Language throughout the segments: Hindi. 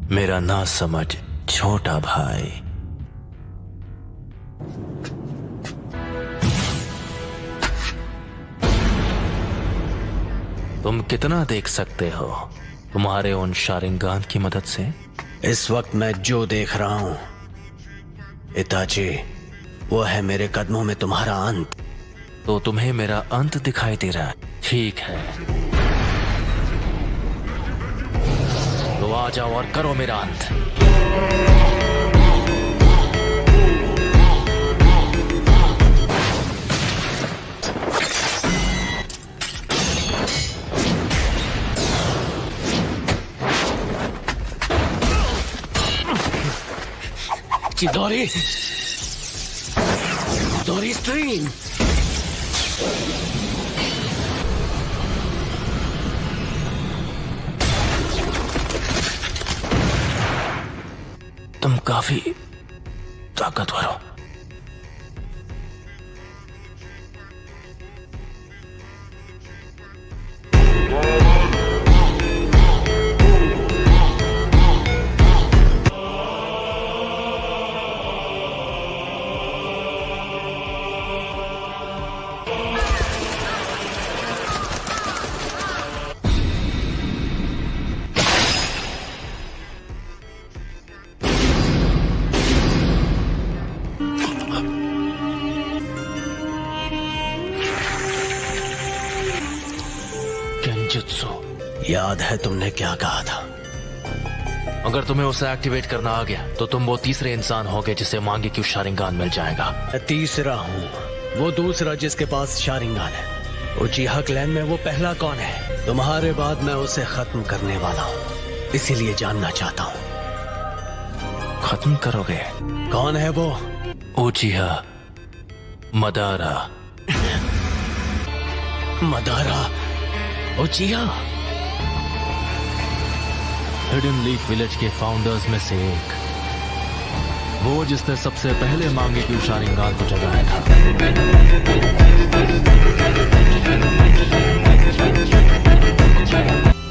मेरा ना समझ छोटा भाई। तुम कितना देख सकते हो तुम्हारे उन शारिंगान की मदद से? इस वक्त मैं जो देख रहा हूं इताची, वो है मेरे कदमों में तुम्हारा अंत। तो तुम्हें मेरा अंत दिखाई दे रहा है? ठीक है, तो आ जाओ और करो मेरा अंत। चिदोरी, दोरी स्ट्रीम। तुम काफी ताकतवर हो। गेंजुत्सु। याद है तुमने क्या कहा था? अगर तुम्हें उसे एक्टिवेट करना आ गया तो तुम वो तीसरे इंसान होगे जिसे मांगे क्यों शारिंगान मिल जाएगा। मैं तीसरा हूँ, वो दूसरा जिसके पास शारिंगान है। उचिहा क्लैन में वो पहला कौन है? तुम्हारे बाद मैं उसे खत्म करने वाला हूँ, इसीलिए जानना चाहता हूँ। खत्म करोगे? कौन है वो? उचिहा Madara. Madara उचिहा? Hidden leaf village के फाउंडर्स में से एक, वो जिसने सबसे पहले मांगे क्यों शारिंगान को जगाया था।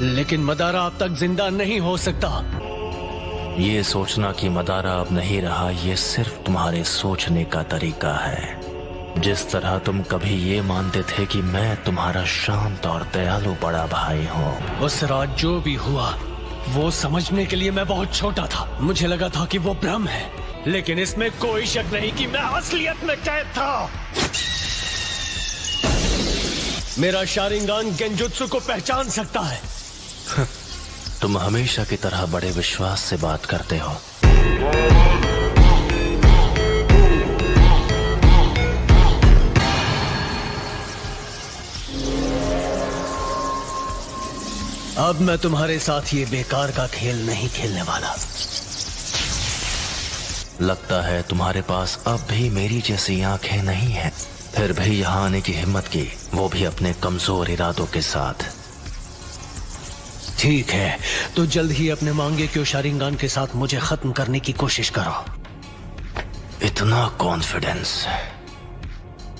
लेकिन मदारा अब तक जिंदा नहीं हो सकता। ये सोचना कि मदारा अब नहीं रहा, ये सिर्फ तुम्हारे सोचने का तरीका है। जिस तरह तुम कभी ये मानते थे कि मैं तुम्हारा शांत और दयालु बड़ा भाई हूँ। उस रात जो भी हुआ वो समझने के लिए मैं बहुत छोटा था। मुझे लगा था कि वो भ्रम है, लेकिन इसमें कोई शक नहीं कि मैं असलियत में कैद था। मेरा शारिंगान गेंजुत्सु को पहचान सकता है। तुम हमेशा की तरह बड़े विश्वास से बात करते हो। अब मैं तुम्हारे साथ ये बेकार का खेल नहीं खेलने वाला। लगता है तुम्हारे पास अब भी मेरी जैसी आंखें नहीं हैं, फिर भी यहाँ आने की हिम्मत की, वो भी अपने कमजोर इरादों के साथ। ठीक है, तो जल्द ही अपने मांगे क्यों शारिंगान के साथ मुझे खत्म करने की कोशिश करो। इतना कॉन्फिडेंस?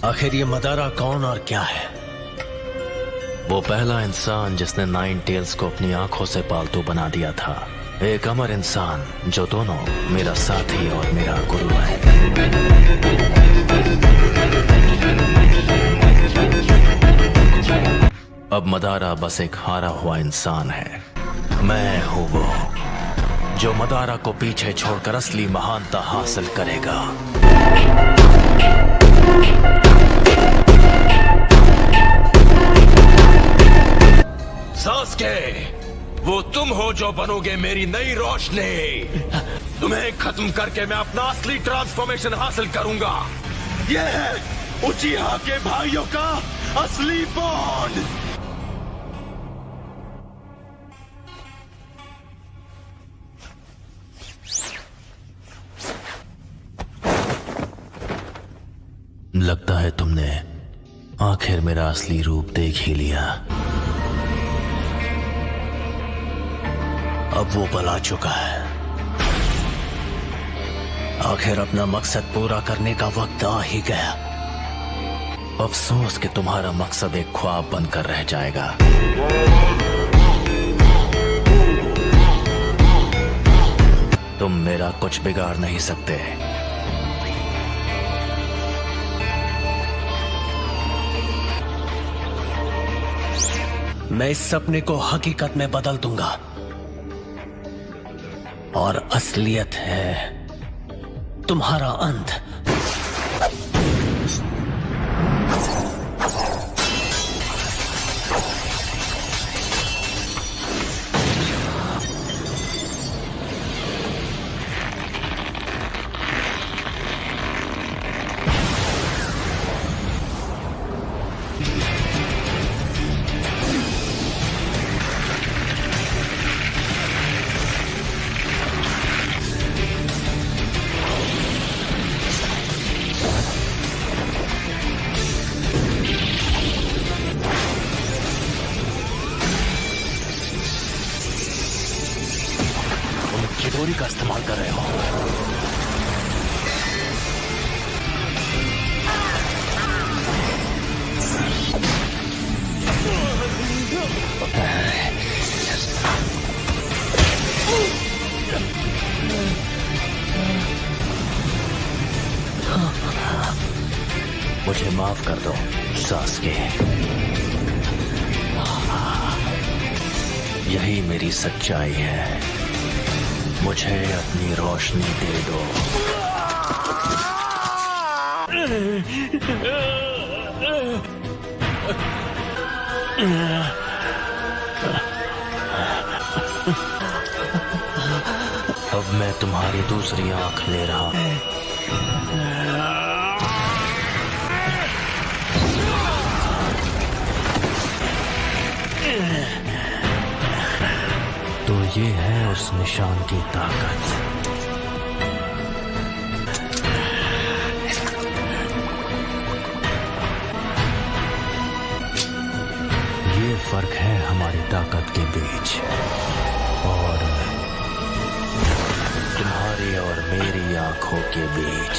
आखिर ये मदारा कौन और क्या है? वो पहला इंसान जिसने नाइन टेल्स को अपनी आंखों से पालतू बना दिया था। एक अमर इंसान जो दोनों मेरा साथी और मेरा गुरु है। अब मदारा बस एक हारा हुआ इंसान है। मैं हूं वो जो मदारा को पीछे छोड़कर असली महानता हासिल करेगा। सास्के, वो तुम हो जो बनोगे मेरी नई रोशनी। तुम्हें खत्म करके मैं अपना असली ट्रांसफॉर्मेशन हासिल करूंगा। यह है उचिहा के भाइयों का असली बॉन्ड। लगता है तुमने आखिर मेरा असली रूप देख ही लिया। अब वो पला चुका है। आखिर अपना मकसद पूरा करने का वक्त आ ही गया। अफसोस कि तुम्हारा मकसद एक ख्वाब बनकर रह जाएगा। तुम मेरा कुछ बिगाड़ नहीं सकते। मैं इस सपने को हकीकत में बदल दूंगा और असलियत है तुम्हारा अंत। चिदोरी का इस्तेमाल कर रहे हो। मुझे माफ कर दो सास्के। यही मेरी सच्चाई है। मुझे अपनी रोशनी दे दो। अब मैं तुम्हारी दूसरी आंख ले रहा हूं। तो ये है उस निशान की ताकत। ये फर्क है हमारी ताकत के बीच और तुम्हारी और मेरी आंखों के बीच।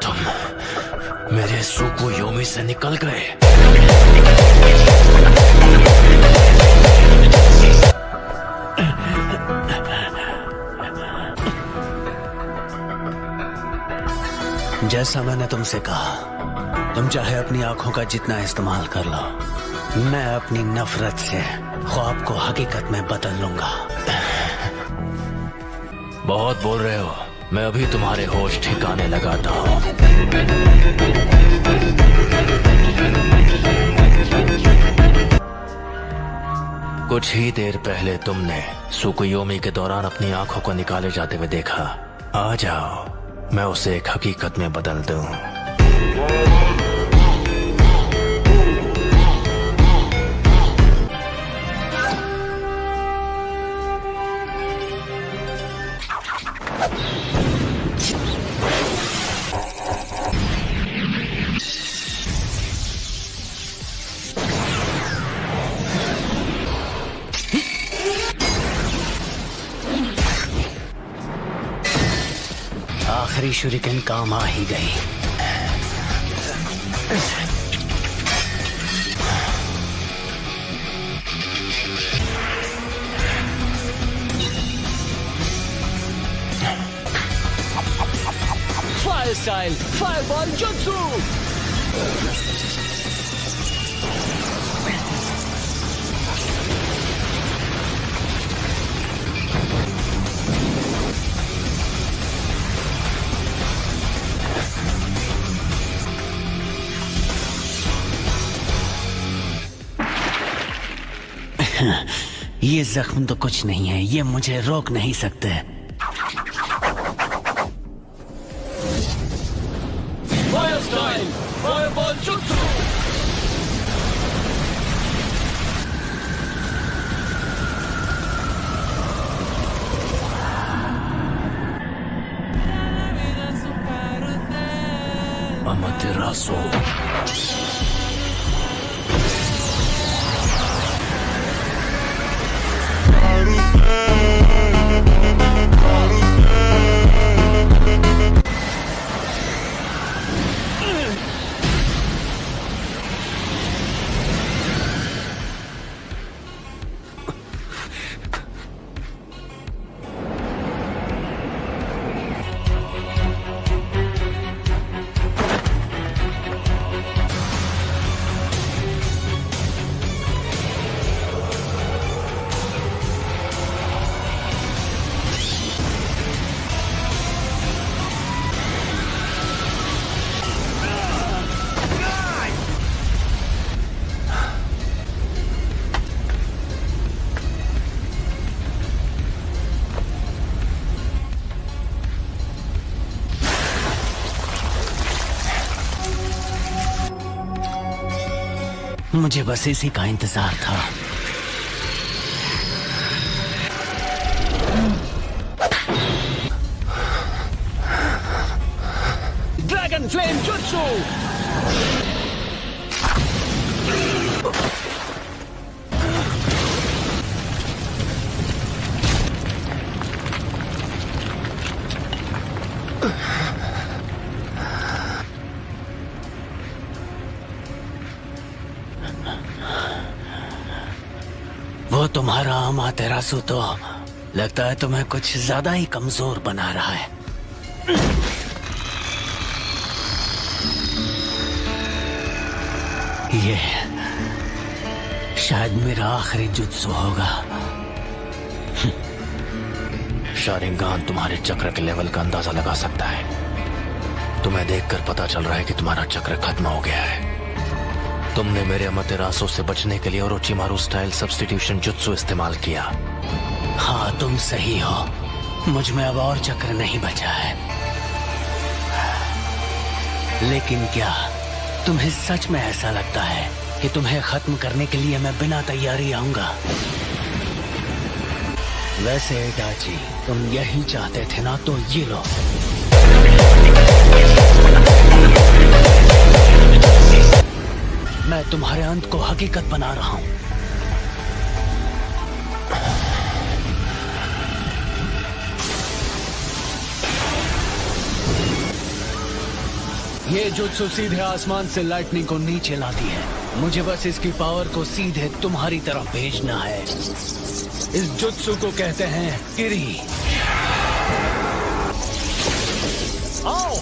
तुम मेरे सुकुयोमी से निकल गए। जैसा मैंने तुमसे कहा, तुम चाहे अपनी आंखों का जितना इस्तेमाल कर लो, मैं अपनी नफरत से ख्वाब को हकीकत में बदल लूंगा। बहुत बोल रहे हो। मैं अभी तुम्हारे होश ठिकाने लगाता हूँ। कुछ ही देर पहले तुमने सुकुयोमी के दौरान अपनी आंखों को निकाले जाते हुए देखा। आ जाओ, मैं उसे एक हकीकत में बदल दूं। आखिरी शुरिकन काम आ ही गई। Fire style, fireball jutsu. ये जख्म तो कुछ नहीं है, ये मुझे रोक नहीं सकते। फायर स्टाइल, फायरबॉल जुत्सु। अमातेरासु। मुझे बस इसी का इंतजार था। ड्रैगन फ्लेम जुत्सु। वो तुम्हारा अमातेरासु तो लगता है तुम्हें कुछ ज्यादा ही कमजोर बना रहा है। ये शायद मेरा आखिरी जुत्सु होगा। शारिंगान तुम्हारे चक्र के लेवल का अंदाजा लगा सकता है। तुम्हें देखकर पता चल रहा है कि तुम्हारा चक्र खत्म हो गया है। तुमने मेरे अमातेरासु से बचने के लिए ओरोचिमारू स्टाइल सब्स्टिट्यूशन जुत्सु इस्तेमाल किया। हाँ, तुम सही हो। मुझ में अब और चक्र नहीं बचा है। लेकिन क्या तुम्हें सच में ऐसा लगता है कि तुम्हें खत्म करने के लिए मैं बिना तैयारी आऊंगा? वैसे इटाची, तुम यही चाहते थे ना, तो ये लो। मैं तुम्हारे अंत को हकीकत बना रहा हूं। ये जुत्सु सीधे आसमान से लाइटनिंग को नीचे लाती है। मुझे बस इसकी पावर को सीधे तुम्हारी तरफ भेजना है। इस जुत्सु को कहते हैं किरी। आओ।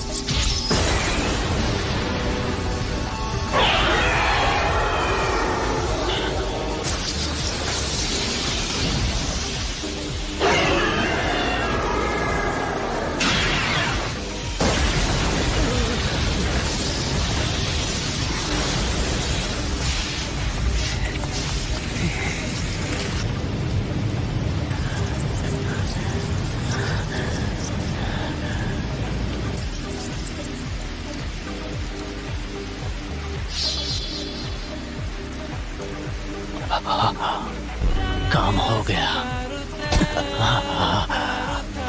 काम हो गया।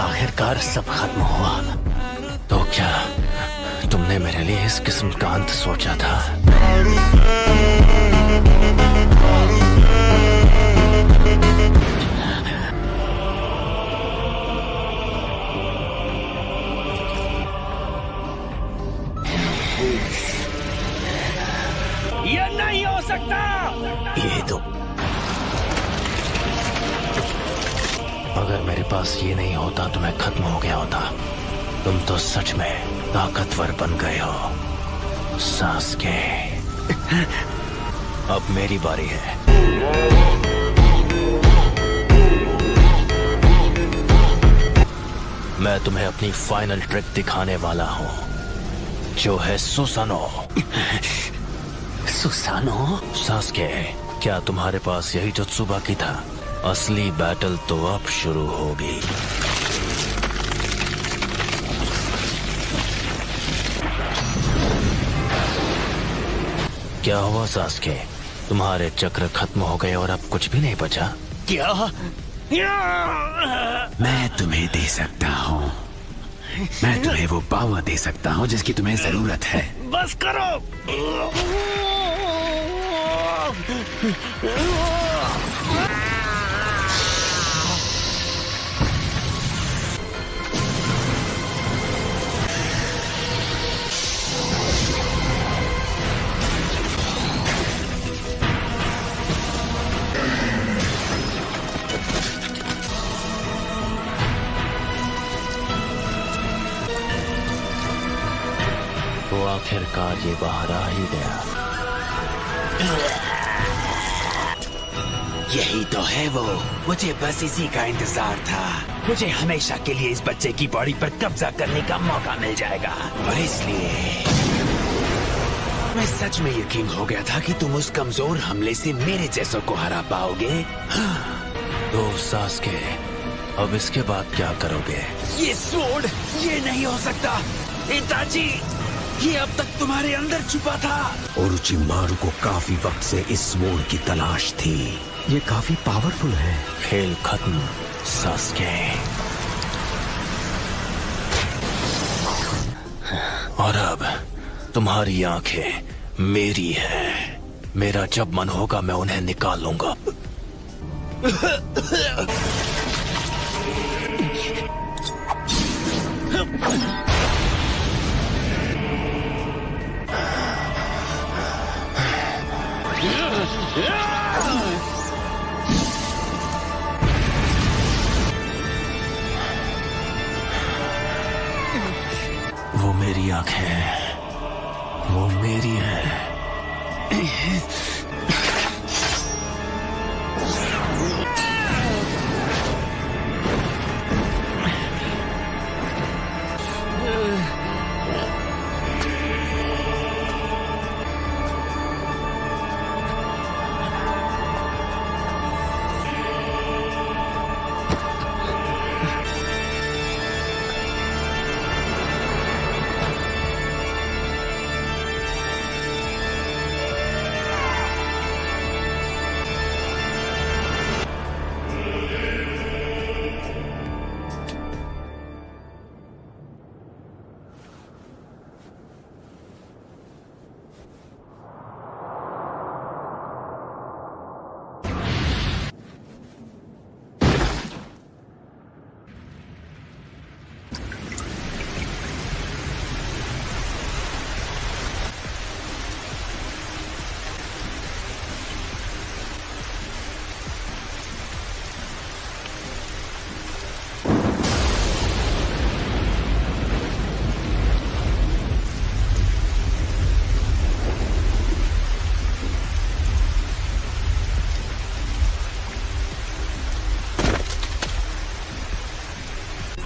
आखिरकार सब खत्म हुआ। तो क्या तुमने मेरे लिए इस किस्म का अंत सोचा था? ये नहीं हो सकता। ये तो अगर मेरे पास ये नहीं होता तो मैं खत्म हो गया होता। तुम तो सच में ताकतवर बन गए हो सास्के। अब मेरी बारी है। मैं तुम्हें अपनी फाइनल ट्रिक दिखाने वाला हूँ, जो है सुसानो। सुसानो? सास्के, क्या तुम्हारे पास यही जुत्सु बाकी था? असली बैटल तो अब शुरू होगी। क्या हुआ सास्के? तुम्हारे चक्र खत्म हो गए और अब कुछ भी नहीं बचा? क्या? मैं तुम्हें दे सकता हूँ। मैं तुम्हें वो पावर दे सकता हूँ जिसकी तुम्हें जरूरत है। बस करो। वो आखिरकार ये बाहर आ ही गया। यही तो है वो। मुझे बस इसी का इंतजार था। मुझे हमेशा के लिए इस बच्चे की बॉडी पर कब्जा करने का मौका मिल जाएगा, और इसलिए मैं सच में यकीन हो गया था कि तुम उस कमजोर हमले से मेरे जैसों को हरा पाओगे। तो सास्के, अब इसके बाद क्या करोगे? ये स्वॉर्ड, ये नहीं हो सकता। इताची, ये अब तक तुम्हारे अंदर छुपा था। ओरोचिमारू को काफी वक्त से इस स्वॉर्ड की तलाश थी। ये काफी पावरफुल है। खेल खत्म सास्के। और अब तुम्हारी आंखें मेरी हैं। मेरा जब मन होगा मैं उन्हें निकाल लूंगा। वो मेरी आंखें हैं, वो मेरी है।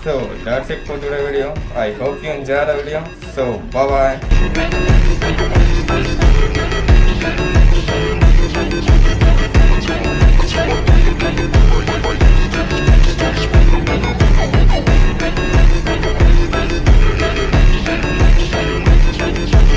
So that's it for today's video. I hope you enjoyed the video. So bye bye.